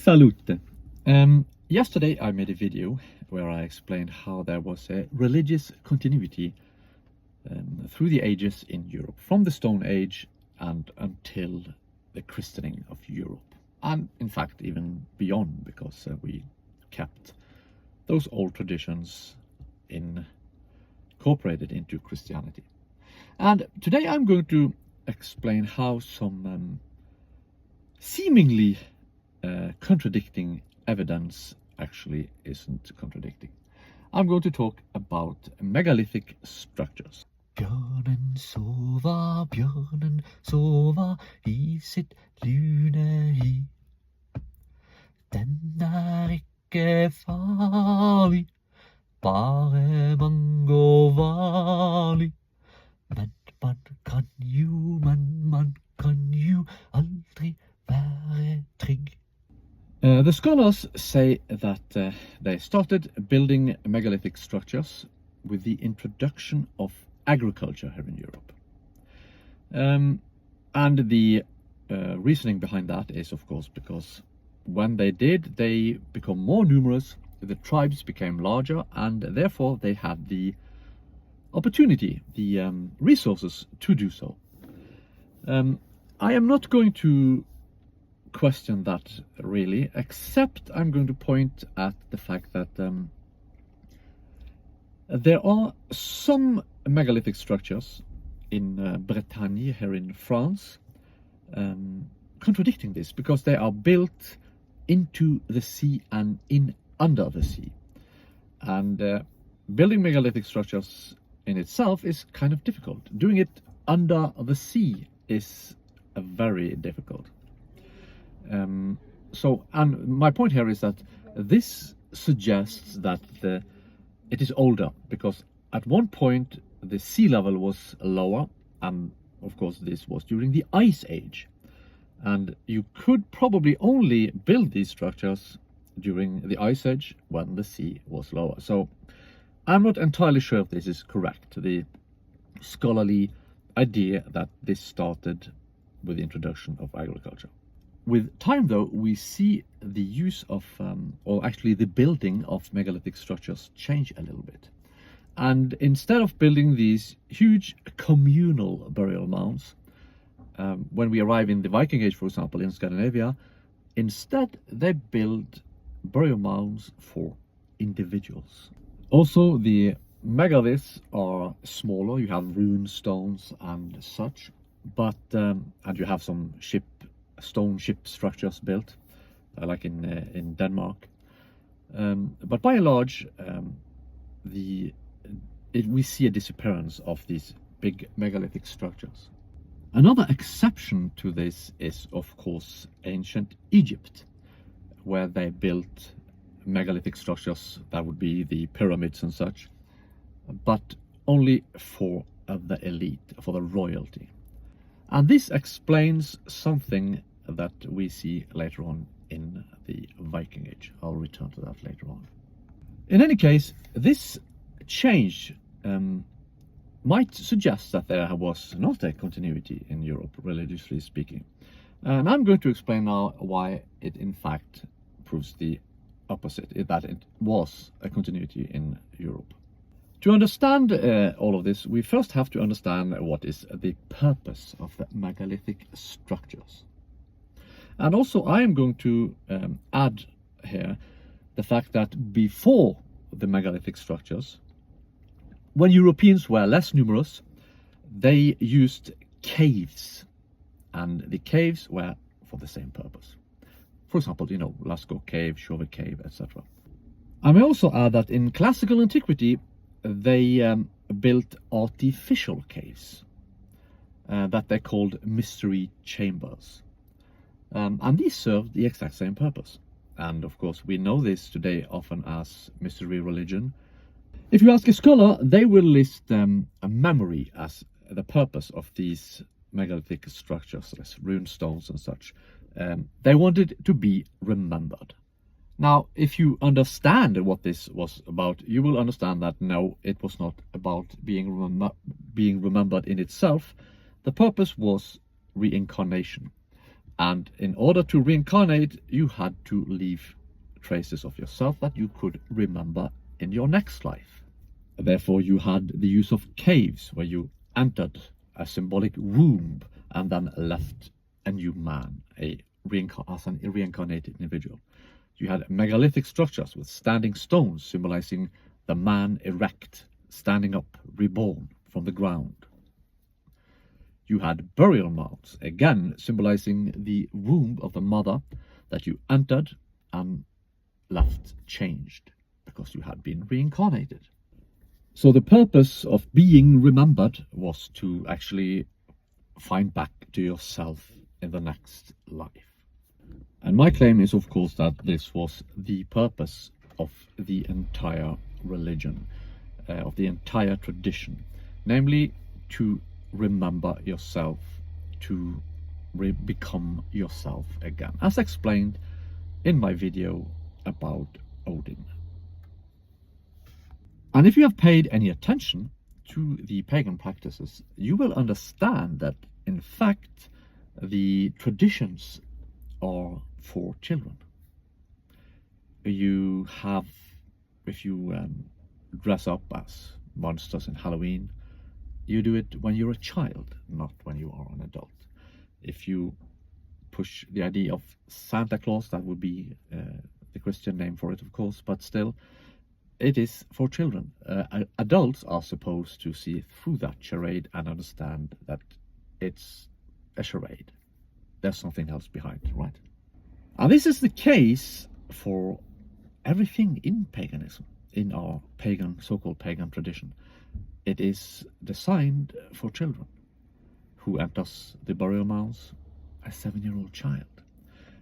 Salute! Yesterday I made a video where I explained how there was a religious continuity through the ages in Europe, from the Stone Age and until the christening of Europe, and in fact even beyond, because we kept those old traditions incorporated into Christianity. And today I'm going to explain how some seemingly contradicting evidence actually isn't contradicting. I'm going to talk about megalithic structures. Bjørnen sover i sitt lune hi. Den ikke farlig, bare man går varlig. Men man kan jo aldri være trygg. The scholars say that they started building megalithic structures with the introduction of agriculture here in Europe. And the reasoning behind that is, of course, because when they did, they become more numerous, the tribes became larger, and therefore they had the opportunity, the resources to do so. I am not going to question that really, except I'm going to point at the fact that there are some megalithic structures in Bretagne here in France contradicting this, because they are built into the sea and in under the sea. And building megalithic structures in itself is kind of difficult. Doing it under the sea is very difficult. And my point here is that this suggests that it is older, because at one point the sea level was lower, and of course this was during the Ice Age, and you could probably only build these structures during the Ice Age when the sea was lower. So I'm not entirely sure if this is correct, the scholarly idea that this started with the introduction of agriculture. With time, though, we see the use of, or actually the building of megalithic structures change a little bit. And instead of building these huge communal burial mounds, when we arrive in the Viking Age, for example, in Scandinavia, instead they build burial mounds for individuals. Also, the megaliths are smaller. You have rune stones and such, but and you have some stone ship structures built, like in Denmark. But by and large, we see a disappearance of these big megalithic structures. Another exception to this is, of course, ancient Egypt, where they built megalithic structures that would be the pyramids and such, but only for the elite, for the royalty. And this explains something that we see later on in the Viking Age. I'll return to that later on. In any case, this change might suggest that there was not a continuity in Europe, religiously speaking. And I'm going to explain now why it in fact proves the opposite, that it was a continuity in Europe. To understand all of this, we first have to understand what is the purpose of the megalithic structures. And also I am going to add here the fact that before the megalithic structures, when Europeans were less numerous, they used caves, and the caves were for the same purpose. For example, Lascaux Cave, Chauvet Cave, etc. I may also add that in classical antiquity, they built artificial caves that they called mystery chambers. And these served the exact same purpose. And of course, we know this today often as mystery religion. If you ask a scholar, they will list a memory as the purpose of these megalithic structures, as rune stones and such. They wanted to be remembered. Now, if you understand what this was about, you will understand that no, it was not about being remembered in itself. The purpose was reincarnation. And in order to reincarnate, you had to leave traces of yourself that you could remember in your next life. Therefore, you had the use of caves, where you entered a symbolic womb and then left a new man, as a reincarnated individual. You had megalithic structures with standing stones, symbolizing the man erect, standing up, reborn from the ground. You had burial mounds, again symbolizing the womb of the mother that you entered and left changed, because you had been reincarnated. So the purpose of being remembered was to actually find back to yourself in the next life. And my claim is, of course, that this was the purpose of the entire religion, of the entire tradition, namely to remember yourself, to become yourself again, as explained in my video about Odin. And if you have paid any attention to the pagan practices, you will understand that, in fact, the traditions are for children. You have, if you dress up as monsters in Halloween, you do it when you're a child, not when you are an adult. If you push the idea of Santa Claus, that would be the Christian name for it, of course, but still, it is for children. Adults are supposed to see through that charade and understand that it's a charade. There's something else behind, right? And this is the case for everything in paganism, in our pagan, so-called pagan tradition. It is designed for children. Who enters the burial mounds? A 7-year-old child.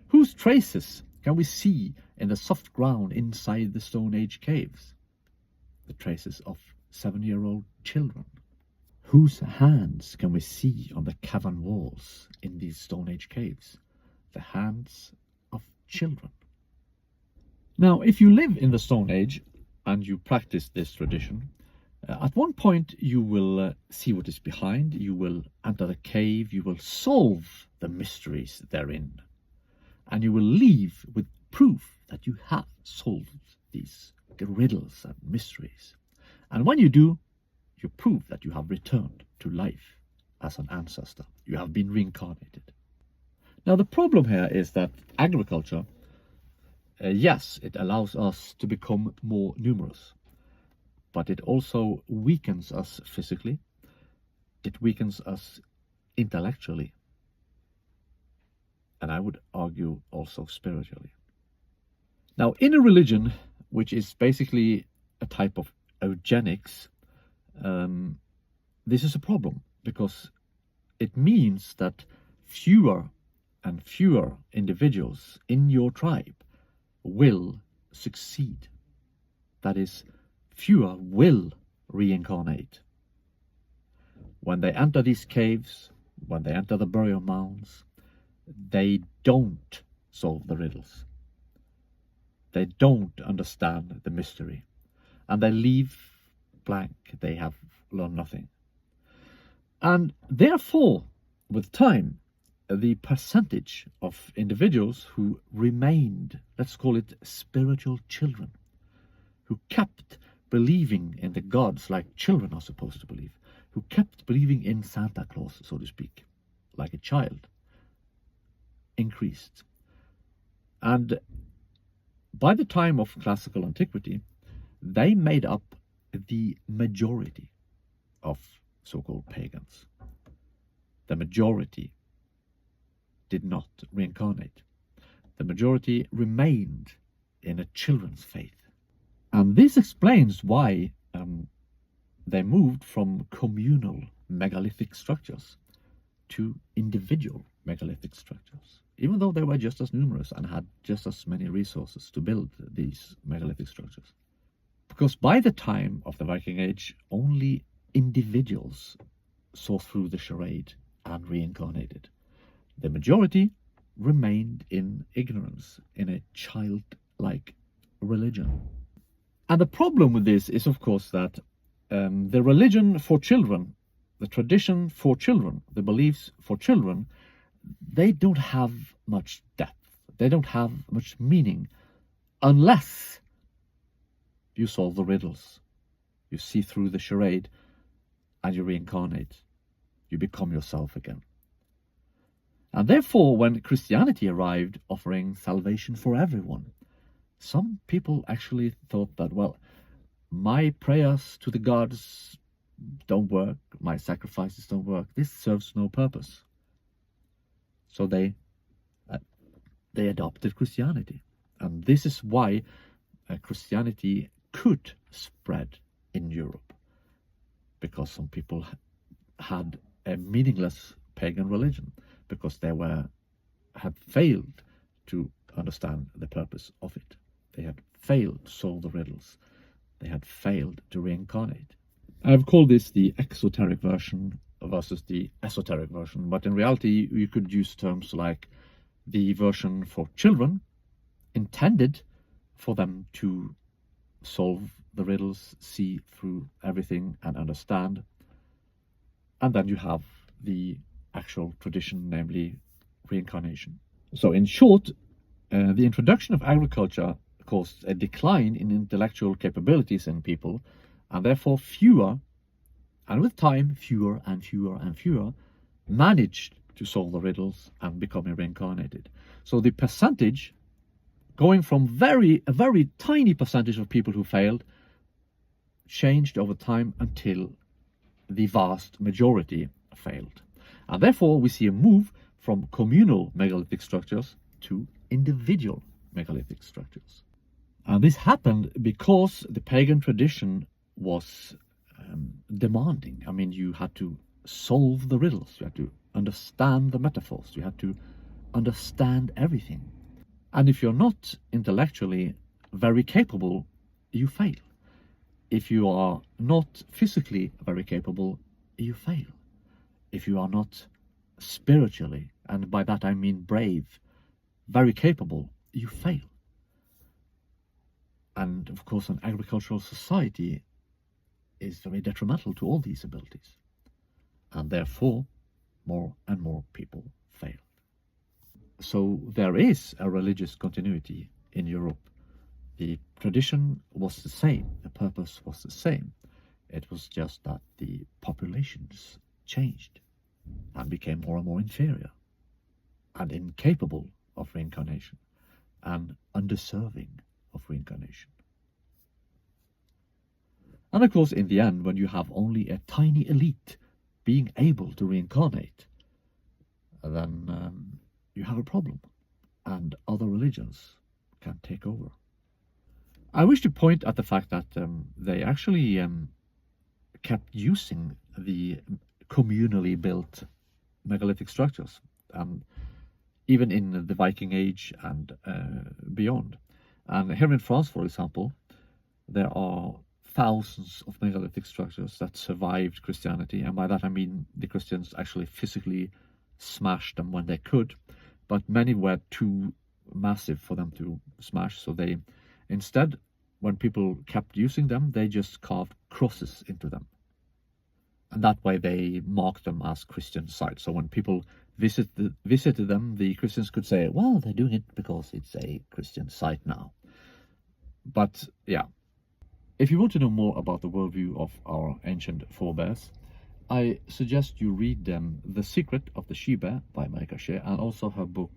Whose traces can we see in the soft ground inside the Stone Age caves? The traces of 7-year-old children. Whose hands can we see on the cavern walls in these Stone Age caves? The hands of children. Now, if you live in the Stone Age and you practice this tradition, at one point you will see what is behind, you will enter the cave, you will solve the mysteries therein, and you will leave with proof that you have solved these riddles and mysteries. And when you do, you prove that you have returned to life as an ancestor. You have been reincarnated. Now, the problem here is that agriculture, yes, it allows us to become more numerous, but it also weakens us physically. It weakens us intellectually. And I would argue also spiritually. Now, in a religion which is basically a type of eugenics, this is a problem, because it means that fewer and fewer individuals in your tribe will succeed. That is, fewer will reincarnate. When they enter these caves, when they enter the burial mounds, they don't solve the riddles. They don't understand the mystery. And they leave blank. They have learned nothing. And therefore, with time, the percentage of individuals who remained, let's call it spiritual children, who kept believing in the gods like children are supposed to believe, who kept believing in Santa Claus, so to speak, like a child, increased. And by the time of classical antiquity, they made up the majority of so-called pagans. The majority did not reincarnate. The majority remained in a children's faith. And this explains why they moved from communal megalithic structures to individual megalithic structures, even though they were just as numerous and had just as many resources to build these megalithic structures. Because by the time of the Viking Age, only individuals saw through the charade and reincarnated. The majority remained in ignorance, in a childlike religion. And the problem with this is, of course, that the religion for children, the tradition for children, the beliefs for children, they don't have much depth. They don't have much meaning unless you solve the riddles. You see through the charade and you reincarnate. You become yourself again. And therefore, when Christianity arrived offering salvation for everyone, some people actually thought that, well, my prayers to the gods don't work, my sacrifices don't work, this serves no purpose. So they adopted Christianity. And this is why Christianity could spread in Europe, because some people had a meaningless pagan religion, because they had failed to understand the purpose of it. They had failed to solve the riddles. They had failed to reincarnate. I've called this the exoteric version versus the esoteric version, but in reality you could use terms like the version for children, intended for them to solve the riddles, see through everything and understand. And then you have the actual tradition, namely reincarnation. So in short, the introduction of agriculture caused a decline in intellectual capabilities in people, and therefore fewer, and with time fewer and fewer and fewer, managed to solve the riddles and become reincarnated. So the percentage, going from a very tiny percentage of people who failed, changed over time until the vast majority failed. And therefore we see a move from communal megalithic structures to individual megalithic structures. And this happened because the pagan tradition was demanding. I mean, you had to solve the riddles, you had to understand the metaphors, you had to understand everything. And if you're not intellectually very capable, you fail. If you are not physically very capable, you fail. If you are not spiritually, and by that I mean brave, very capable, you fail. And of course, an agricultural society is very detrimental to all these abilities. And therefore, more and more people fail. So there is a religious continuity in Europe. The tradition was the same, the purpose was the same. It was just that the populations changed and became more and more inferior and incapable of reincarnation and undeserving of reincarnation. And of course, in the end, when you have only a tiny elite being able to reincarnate, then you have a problem, and other religions can take over. I wish to point at the fact that they actually kept using the communally built megalithic structures, even in the Viking Age and beyond. And here in France, for example, there are thousands of megalithic structures that survived Christianity, and by that I mean the Christians actually physically smashed them when they could, but many were too massive for them to smash, so they instead, when people kept using them, they just carved crosses into them, and that way they marked them as Christian sites. So when people visited them, the Christians could say, well, they're doing it because it's a Christian site now. But yeah, if you want to know more about the worldview of our ancient forebears, I suggest you read The Secret of the She-Bear by Marika Shea, and also her book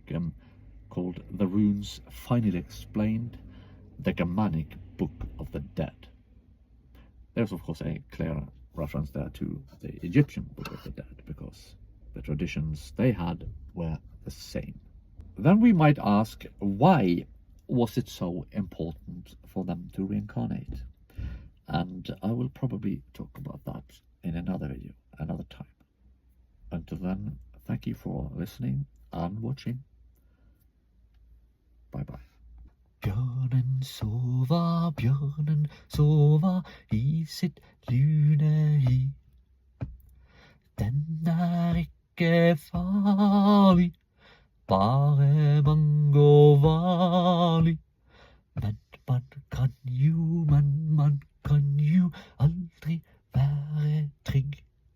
called The Runes Finally Explained, The Germanic Book of the Dead. There's of course a clear reference there to the Egyptian Book of the Dead, because the traditions they had were the same. Then we might ask, why was it so important for them to reincarnate? And I will probably talk about that in another video, another time. Until then, thank you for listening and watching. Bye bye. Bjørnen sover i sitt lune hi. Den ikke farlig, bare man går varlig. Men man kan jo